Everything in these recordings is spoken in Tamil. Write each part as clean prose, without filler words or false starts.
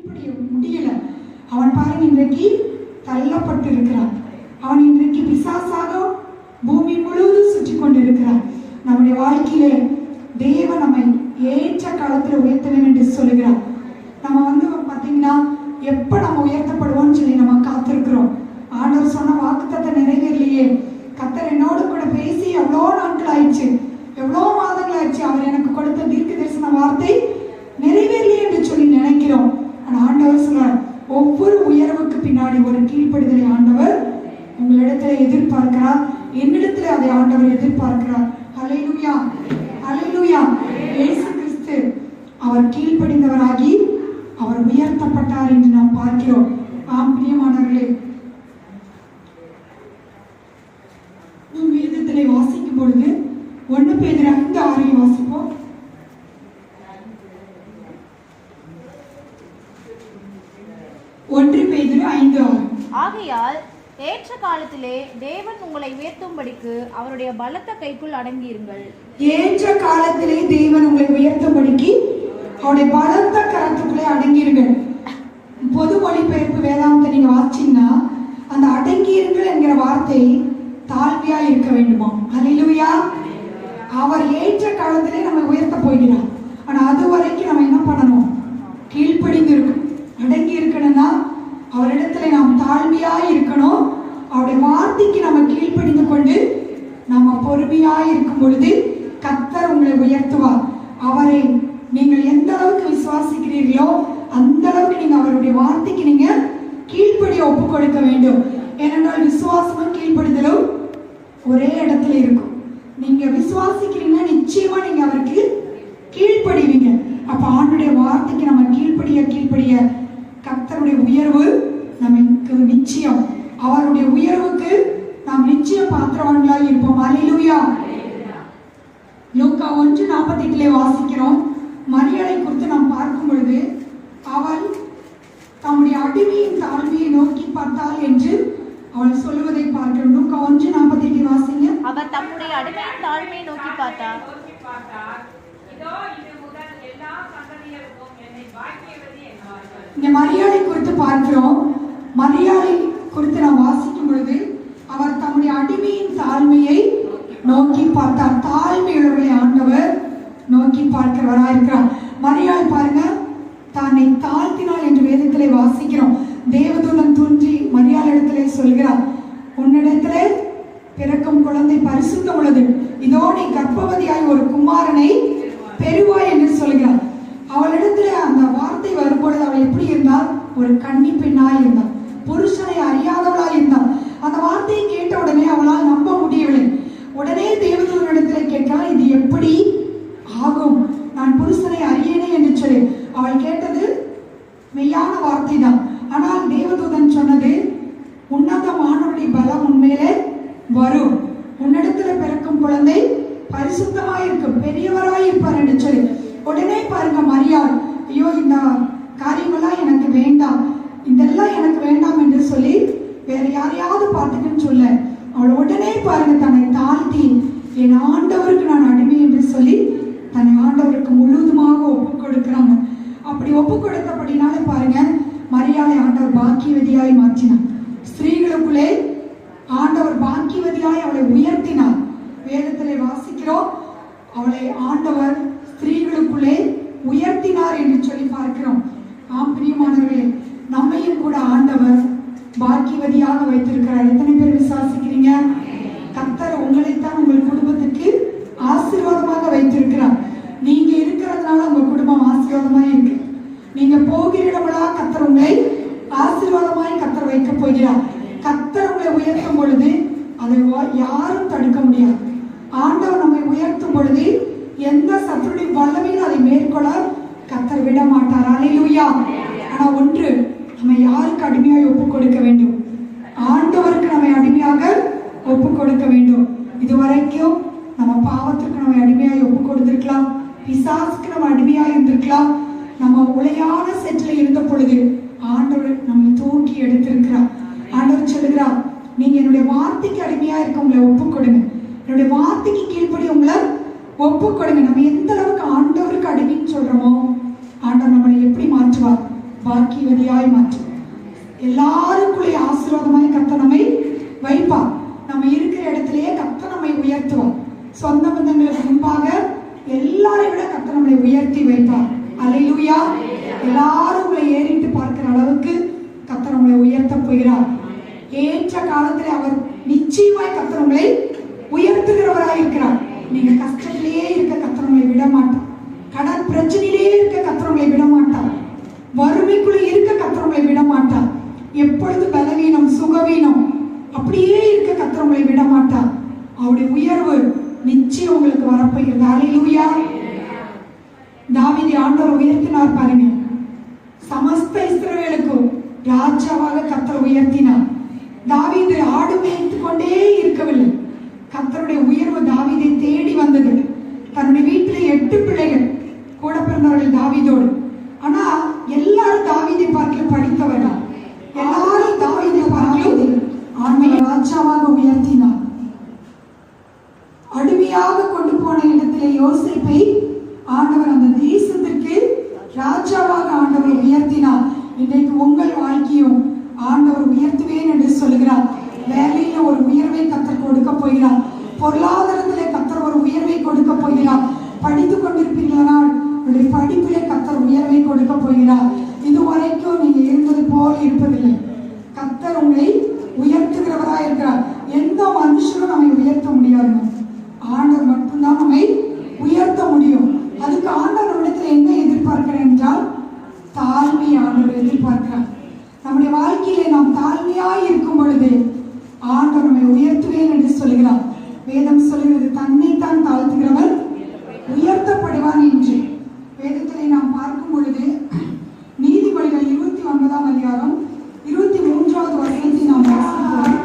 முடியல. அவன் பாருங்க இன்றைக்கு தள்ளப்பட்டு இருக்கிறான். அவன் இன்றைக்கு பிசாசாக பூமி முழுவதும் சுற்றி கொண்டிருக்கிறான். நம்முடைய வாழ்க்கையிலே தேவன் நம்மை ஏற்ற காலத்தில் உயர்த்தவேன் என்று சொல்லுகிறான். நம்ம பார்த்தீங்கன்னா எப்போ நம்ம உயர்த்தப்படுவோம்னு சொல்லி நம்ம காத்திருக்கிறோம். ஆண்டவர் சொன்ன வாக்குத்தத்தை நிறைவேறலையே, கர்த்தர் என்னோடு கூட பேசி எவ்வளோ நாட்கள் ஆயிடுச்சு, எவ்வளோ மாதங்கள் ஆயிடுச்சு, அவர் எனக்கு கொடுத்த தீர்க்க தரிசன வார்த்தை நிறைவேறலையே என்று சொல்லி நினைக்கிறோம். ஆனால் ஆண்டவர் சொல்றார், ஒவ்வொரு உயர்வுக்கு பின்னாடி ஒரு கீழ்ப்படுதலை ஆண்டவர் உங்களிடத்துல எதிர்பார்க்கிறார். என்னிடத்துல அதை ஆண்டவர் எதிர்பார்க்கிறார். ஹல்லேலூயா, ஹல்லேலூயா. இயேசு கிறிஸ்து அவர் கீழ்ப்படிந்தவராகி அவர் உயர்த்தப்பட்டார் என்று நாம் பார்க்கிறோம். ஆம் பிரியமானவர்களே, வேதத்திலே வாசிக்கும் பொழுது 1 பேதுரு 5:6 வாசிப்போம். 1 பேதுரு 5:6. ஆகையால் ஏற்ற காலத்திலே தேவன் உங்களை உயர்த்தும்படிக்கு அவருடைய பலத்த கைக்குள் அடங்கியிருங்கள். ஏற்ற காலத்திலே தேவன் உங்களை உயர்த்தும்படிக்கு அவருடைய பலத்த கரத்துக்குள்ளே அடங்கியிருங்கள். பொது மொழிபெயர்ப்பு வேதாந்தத்தை நீங்க வாசிச்சீங்கன்னா அந்த அடங்கியிருங்கள் என்கிற வார்த்தை தாழ்மையா இருக்க வேண்டுமா? ஹல்லேலூயா. அவர் ஏற்ற காலத்திலே நம்ம உயர்த்த போகிறார். ஆனா அது வரைக்கும் நம்ம என்ன பண்ணணும்? கீழ்ப்படிந்து இருக்கணும். அடங்கி இருக்கணும்னா அவரிடத்துல நாம் தாழ்மையாய் இருக்கணும். அவருடைய வார்த்தைக்கு நம்ம கீழ்ப்படிந்து கொண்டு நம்ம பொறுமையாய் இருக்கும் பொழுது கர்த்தர் உங்களை உயர்த்துவார். அவரை நீங்கள் எந்த அளவுக்கு விசுவாசிக்கிறீர்களோ அந்த அளவுக்கு நீங்க அவருடைய வார்த்தைக்கு நீங்க கீழ்ப்படிய ஒப்பு கொடுக்க வேண்டும். ஏனென்றால் விசுவாசமும் கீழ்ப்படிதலும் ஒரே இடத்துல இருக்கும். நீங்க விசுவாசிக்கிறீங்கன்னா நிச்சயமா நீங்க அவருக்கு கீழ்ப்படிவீங்க. அப்ப ஆண்டுடைய வார்த்தைக்கு நம்ம கீழ்ப்படிய கர்த்தருடைய உயர்வு நமக்கு நிச்சயம். அவருடைய உயர்வுக்கு நாம் நிச்சயம் பாத்திரவான்களாய் இருப்போம். ஹல்லேலூயா. லூக்கா 1:48 வாசிக்கிறோம். மரியாதை குறித்து நாம் பார்க்கும் பொழுது அவள் தம்முடைய அடிமையின் தாழ்மையை நோக்கி பார்த்தாள் என்று அவள் சொல்லுவதை பார்க்கிறோம். லூக்கா 1:48 வாசிங்க. அவர் தம்முடைய அடிமையின் தாழ்மையை நோக்கி பார்த்தார். இங்க மரியாதை குறித்து பார்க்கிறோம். மரியாதை குறித்து நாம் வாசிக்கும் பொழுது அவர் தம்முடைய அடிமையின் தாழ்மையை நோக்கி பார்த்தார். தாழ்மையுள்ளவர்களை ஆண்டவர் நோக்கி பார்க்கிறவராக இருக்கிறார். மரியாதை பாருங்க, தன்னை தாழ்த்தினாள் என்று வேதத்திலே வாசிக்கிறோம். தேவதூதன் தோன்றி மரியாதை இடத்திலே சொல்கிறார், உன்னிடத்திலே பிறக்கும் குழந்தை பரிசுத்தம் உள்ளது, இதோ நீ கர்ப்பவதியாய் ஒரு குமாரனை பெறுவாய் என்று சொல்கிறார். அவளிடத்துல அந்த வார்த்தை வரும்பொழுது அவள் எப்படி இருந்தால்? ஒரு கன்னி பெண்ணாய் இருந்தாள், புருஷனை அறியாதவளாய் இருந்தாள். அந்த வார்த்தையை கேட்ட உடனே அவளால் நம்ப முடியவில்லை. உடனே தேவதூதனிடத்திலே கேட்கிறாள், இது எப்படி ஆகும்? நான் புருஷனை அறியேனே என்று சொல்லி. அவள் கேட்டது மெய்யான வார்த்தை தான். ஆனால் தேவதூதன் சொன்னது, உன்னதமானவருடைய பலம் உண்மையிலே வரும், உன்னிடத்துல பிறக்கும் குழந்தை பரிசுத்தமாய் இருக்கும், பெரியவராய் இருப்பார் என்று சொல்லி. உடனே பாருங்க மரியாள், ஐயோ இந்த காரியமெல்லாம் எனக்கு வேண்டாம், இதெல்லாம் எனக்கு வேண்டாம் என்று சொல்லி வேற யாரையாவது பார்த்துக்குன்னு சொல்ல அவள் உடனே பாருங்க தன்னை தாழ்த்தி என் ஆண்டவருக்கு நான் அடிமை என்று சொல்லி தன்னை ஆண்டவருக்கு முழுவதுமாக ஒப்பு கொடுக்கிறாங்க. அப்படி ஒப்பு கொடுத்தபடினால பாருங்க மரியாதை ஆண்டவர் பாக்கியவதியாய் மாற்றினார். ஸ்திரீகளுக்குள்ளே ஆண்டவர் பாக்கியவதியாய் அவளை உயர்த்தினார். வேதத்திலே வாசிக்கிறோம், அவளை ஆண்டவர் ஸ்திரீகளுக்குள்ளே உயர்த்தினார் என்று சொல்லி பார்க்கிறோம். ஆம் பிரியமானவர்களே, நம்மையும் கூட ஆண்டவர் பாக்கியவதியாக வைத்திருக்கிறார். எத்தனை பேர் விசுவாசிக்கிறீங்க? கர்த்தர் உங்களைத்தான் உங்கள் குடும்பத்துக்கு ஆசீர்வாதமாக வைத்திருக்கிறார். நீங்க இருக்கிறதுனால உங்க குடும்பம் ஆசீர்வாதமாய் இருக்கு. நீங்க போகிற இடமெல்லாம் கர்த்தர் உங்களை ஆசீர்வாதமாய் கர்த்தர் வைக்க போகிறார். கர்த்தர் உங்களை உயர்த்தும் பொழுது அதை யாரும் தடுக்க முடியாது. ஆண்டவர் நம்மை உயர்த்தும் பொழுது எந்த சத்துருடைய வல்லமையும் அதை மேற்கொள்ள கர்த்தர் விட மாட்டார். ஹல்லேலூயா. ஆனா ஒன்று, நம்ம யாருக்கு அடிமையாய் ஒப்பு கொடுக்க வேண்டும்? ஆண்டவருக்கு நம்ம அடிமையாக ஒப்பு கொடுக்க வேண்டும். இதுவரைக்கும் நம்ம பாவத்திற்கு நம்ம அடிமையாய் ஒப்பு கொடுத்திருக்கலாம், பிசாசுக்கு நம்ம அடிமையாக இருந்திருக்கலாம். நம்ம உளையான செற்றில் இருந்த பொழுது ஆண்டவர் நம்மை தூக்கி எடுத்திருக்கிறார். ஆண்டவர் சொல்லுகிறார், நீங்க என்னுடைய வார்த்தைக்கு அடிமையா இருக்க உங்களை ஒப்பு கொடுங்க, என்னுடைய வார்த்தைக்கு கீழ்ப்படி உங்களை ஒப்பு கொடுங்க. நம்ம எந்த அளவுக்கு ஆண்டவருக்கு அடிமைன்னு சொல்றோமோ ஆண்டவர் நம்மளை எப்படி மாற்றுவார்? பாக்கியவதியாய் மாற்றும். எல்லாருக்குள்ளே ஆசீர்வாதமாய் கர்த்தர் நம்மை வைப்பார். நம்ம இருக்கிற இடத்திலேயே கர்த்தர் நம்மை உயர்த்துவார். சொந்த பந்தங்களுக்கு முன்பாக எல்லாரை விட கர்த்தர் நம்மளை உயர்த்தி வைப்பார். அல்லேலூயா. எல்லாரும் உங்களை ஏறிட்டு பார்க்கிற அளவுக்கு கர்த்தர் நம்மளை உயர்த்த போகிறார். ஏற்ற காலத்தில் அவர் நிச்சயமாய் கர்த்தர் உங்களை உயர்த்துகிறவராய் இருக்கிறார். நீங்க கஷ்டத்திலேயே இருக்க கர்த்தர் உங்களை விட மாட்டார். கடன் பிரச்சனையிலேயே இருக்க கர்த்தர் உங்களை விட மாட்டார். வறுமைக்குள்ள இருக்க கர்த்தர் உங்களை விட மாட்டார். எப்பொழுது பலவீனம் சுகவீனம் அப்படியே இருக்க கர்த்தர் உங்களை விட மாட்டார். அவருடைய உயர்வு நிச்சயம் உங்களுக்கு வரப்போகிறது. அல்லேலூயா. தாவீதை ஆண்டவர் உயர்த்தினார் பாருங்க. சமஸ்த இஸ்ரவேலுக்கும் ராஜாவாக கர்த்தர் உயர்த்தினார். தாவீது ஆடு மேய்த்து கொண்டே இருக்கவில்லை. கர்த்தருடைய உயர்வு தாவீதை தேடி வந்தது. தன்னுடைய வீட்டில் 8 பிள்ளைகள் கூட பிறந்தவர்கள் தாவீதோடு. ஆனா எல்லாரும் தாவீதை பார்க்கல படித்தவர்கள். எல்லாரும் தாவீதை பார்க்கல ஆண்மையை ராஜாவாக உயர்த்தினார். அடிமையாக கொண்டு போன இடத்திலே யோசேப்பை ஆண்டவர் அந்த தேசத்திற்கு ராஜாவாக ஆண்டவர் உயர்த்தினார். இன்றைக்கு உங்கள் வாழ்க்கையும் ஆண்டவர் உயர்த்துவேன் என்று சொல்லுகிறார். வேலையில ஒரு உயர்வை கர்த்தர் கொடுக்க போகிறார். பொருளாதாரத்திலே கர்த்தர் ஒரு உயர்வை கொடுக்க போகிறார். படித்துக் கொண்டிருப்பீர்களானால் உங்களுடைய படிப்பிலே கர்த்தர் உயர்வை கொடுக்க போகிறார். இதுவரைக்கும் நீங்க இருந்தது போல் இருப்பதில்லை. கர்த்தர் உங்களை உயர்த்துகிறவராக இருக்கிறார். எந்த மனுஷனும் நம்மை உயர்த்த முடியாது. ஆண்டவர் மட்டும்தான் நம்மை உயர்த்த முடியும். அதுக்கு ஆண்டவர் இடத்துல என்ன எதிர்பார்க்கிறேன் என்றால் தாழ்மை ஆண்டவர் எதிர்பார்க்கிறார். நம்முடைய வாழ்க்கையிலே நாம் தாழ்மையாய் இருக்கும் பொழுது ஆண்டவர் நம்மை உயர்த்துவேன் என்று சொல்கிறார். வேதம் சொல்கிறது தன்னைத்தான் தாழ்த்துகிறவர் உயர்த்தப்படுவான் என்று. வேதத்திலே நாம் பார்க்கும் பொழுது நீதிமொழிகள் 29ஆம் அதிகாரம் 23வது வசனத்தை நாம் வாசிக்கிறோம்.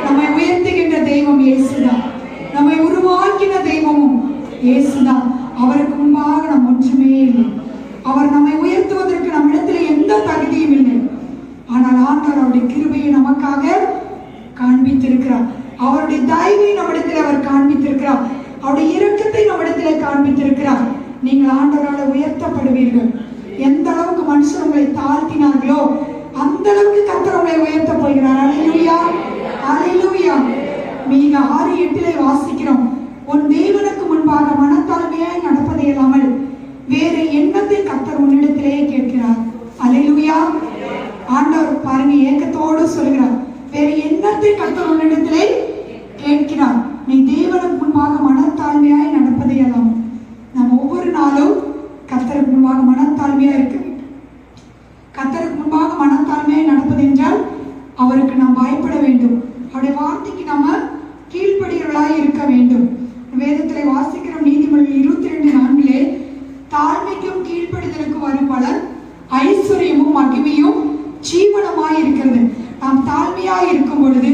நம்மை உயர்த்துகின்ற தெய்வம் இயேசுதான். நம்மை உருவாக்கின தெய்வமும் இயேசுதான். அவருக்கு முன்பாக நாம் ஒன்றுமே இல்லை. அவர் நம்மை உயர்த்துவதற்கு நம்மிடத்தில் எந்த தகுதியும் இல்லை. ஆனால் ஆண்டவர் அவருடைய கிருபையை நமக்காக காண்பித்திருக்கிறார். அவருடைய தயவை நம்மிடத்தில் அவர் காண்பித்திருக்கிறார். அவருடைய இரக்கத்தை நம்மிடத்தில் காண்பித்திருக்கிறார். நீங்கள் ஆண்டவரால் உயர்த்தப்படுவீர்கள். எந்த அளவுக்கு மனுஷன் உங்களை தாழ்த்தினார்களோ அந்த அளவுக்கு கர்த்தர் உங்களை உயர்த்த போகிறார். அல்லேலூயா. அல்லேலூயா. மீகா 6:8 வாசிக்கிறோம். உன் தேவனுக்கு முன்பாக மனத்தாழ்மையாய் நடப்பதை இல்லாமல் வேறு எண்ணத்தை கர்த்தர் உன்னிடத்திலே கேட்கிறார். அல்லேலூயா. ஆண்டவர் பாருங்க ஏக்கத்தோடு சொல்கிறார். வேறு எண்ணத்தை கர்த்தர் உன்னிடத்திலே கேட்கிறார். நீ தேவனுக்கு முன்பாக மனத்தாழ்மையாய் நடப்பதை இல்லாமல் நம்ம ஒவ்வொரு நாளும் கர்த்தருக்கு முன்பாக மனத்தாழ்மையா இருக்க வேண்டும். கர்த்தருக்கு முன்பாக மனத்தாழ்மையாய் நடப்பது என்றால் அவருக்கு நாம் பயப்பட வேண்டும். அவருடைய வார்த்தைக்கு நாம கீழ்ப்படுகிறவர்களாய் இருக்க வேண்டும். வேதத்திலே வாசிக்கிற நீதிமொழிகள் 22:4 தாழ்மைக்கும் கீழ்ப்படிதலுக்கும் வரும் பலன் ஐஸ்வர்யமும் மகிமையும் ஜீவனமாய் இருக்கிறது. நாம் தாழ்மையாய் இருக்கும் பொழுது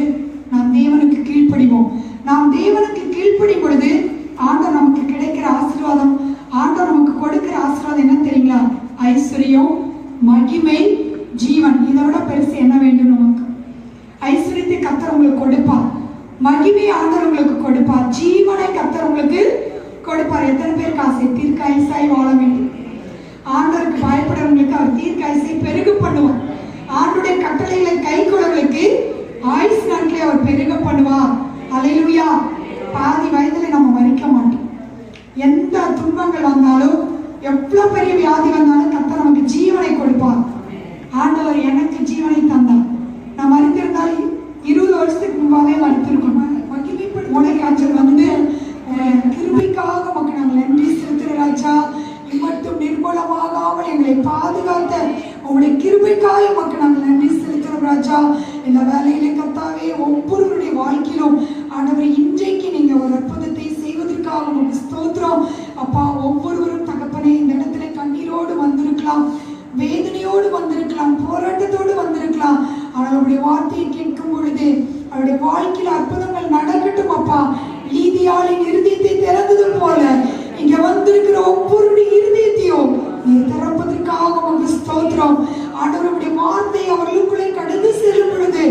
நாம் தேவனுக்கு கீழ்ப்படிவோம். நாம் தேவனுக்கு கீழ்ப்படியும் பொழுது ஆண்டவர் நமக்கு கிடைக்கிற ஆசீர்வாதம், ஆண்டவர் நமக்கு கொடுக்கிற ஆசீர்வாதம் என்ன தெரியுங்களா? ஐஸ்வர்யம், மகிமை, ஜீவன். இதை விட பெருசு என்ன வேண்டும் நமக்கு? ஐஸ்வர்யத்தை கர்த்தர் உங்களுக்கு கொடுப்பார். மகிமை ஆண்டவர் உங்களுக்கு கொடுப்பார். ஜீவனை கர்த்தர் உங்களுக்கு கொடுப்பார். எத்தனை பேருக்கு ஆசை தீர்க்காயுசாய் வாழ வேண்டும்? ஆண்டவருக்கு பயப்படுறவங்களுக்கு அவர் தீர்க்காயுசை பெருக பண்ணுவார். ஆண்டுடைய கட்டளைகளை கை கொள்ளவர்களுக்கு ஆயுசு நாட்களை அவர் பெருக பண்ணுவார். அல்லேலூயா. பாதி வயதுல நம்ம மறிக்க மாட்டோம். எந்த துன்பங்கள் வந்தாலும் எவ்வளவு பெரிய வியாதி வந்தாலும் கர்த்தர் நமக்கு ஜீவனை கொடுப்பார். ஆண்டவர் எனக்கு ஜீவனை தந்தார். நான் மறித்திருந்தால் 20 வருஷத்துக்கு முன்பாகவே மறித்திருக்கோம். உனக்காச்சல் வந்து கிருபைக்காக நமக்கு நாங்கள் நன்றி செலுத்துகிற ராஜா. இம்மட்டும் நிர்மூல நிர்மூலமாகாமல் எங்களை பாதுகாத்த உங்களுடைய கிருபைக்காய் உமக்கு நாங்கள் நன்றி செலுத்துகிறோம் ராஜா. இந்த வேலையிலே கர்த்தாவே ஒவ்வொருவருடைய வாழ்க்கையிலும் ஆண்டவரே இன்றைக்கு நீங்க ஒரு அற்புதத்தை செய்வதற்காக உமக்கு ஸ்தோத்திரம் அப்பா. ஒவ்வொருவரும் தகப்பனே இந்த இடத்துல கண்ணீரோடு வந்திருக்கலாம், வேதனையோடு வந்திருக்கலாம், போராட்டத்தோடு வந்திருக்கலாம். ஆனால் அவருடைய வார்த்தையை கேட்கும் பொழுது அவருடைய வாழ்க்கையில் அற்புதங்கள் நடக்கட்டும் அப்பா. லீதியாளின் இருதயத்தை திறந்தது போல இங்க வந்திருக்கிற ஒவ்வொருடைய இருதயத்தையும் நீ திறப்பதற்காக உமக்கு ஸ்தோத்திரம் ஆண்டவருடைய வார்த்தை அவர்களுக்குள்ளே கடந்து செல்லும் பொழுது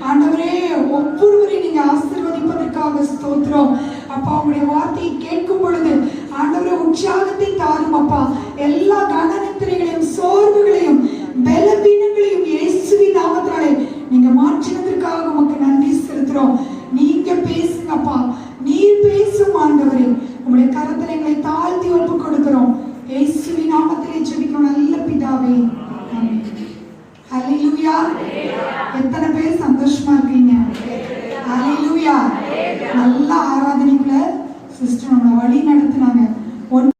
ஆண்டவரே ஒவ்வொருவரையும் நீங்க ஆசீர்வதிப்பதற்காக ஸ்தோத்திரம் அப்பா. உங்களுடைய வார்த்தையை கேட்கும் பொழுது ஆண்டவரே உற்சாகத்தை தாரும் அப்பா. எல்லா கனநித்திரைகளையும் சோர்வுகளையும் பலவீனங்களையும் இயேசுவின் நாமத்தினாலே நீங்க மாற்றினதற்காக உமக்கு நன்றி செலுத்துறோம். நீங்க பேசுங்கப்பா, நீர் பேசும் ஆண்டவரே. உங்களுடைய கரத்தில் எங்களை தாழ்த்தி ஒப்பு கொடுக்கிறோம். இயேசுவின் நாமத்திலே ஜெபிக்கிறோம் நல்ல பிதாவே. ஆமென். ஹல்லேலூயா. எத்தனை பேர்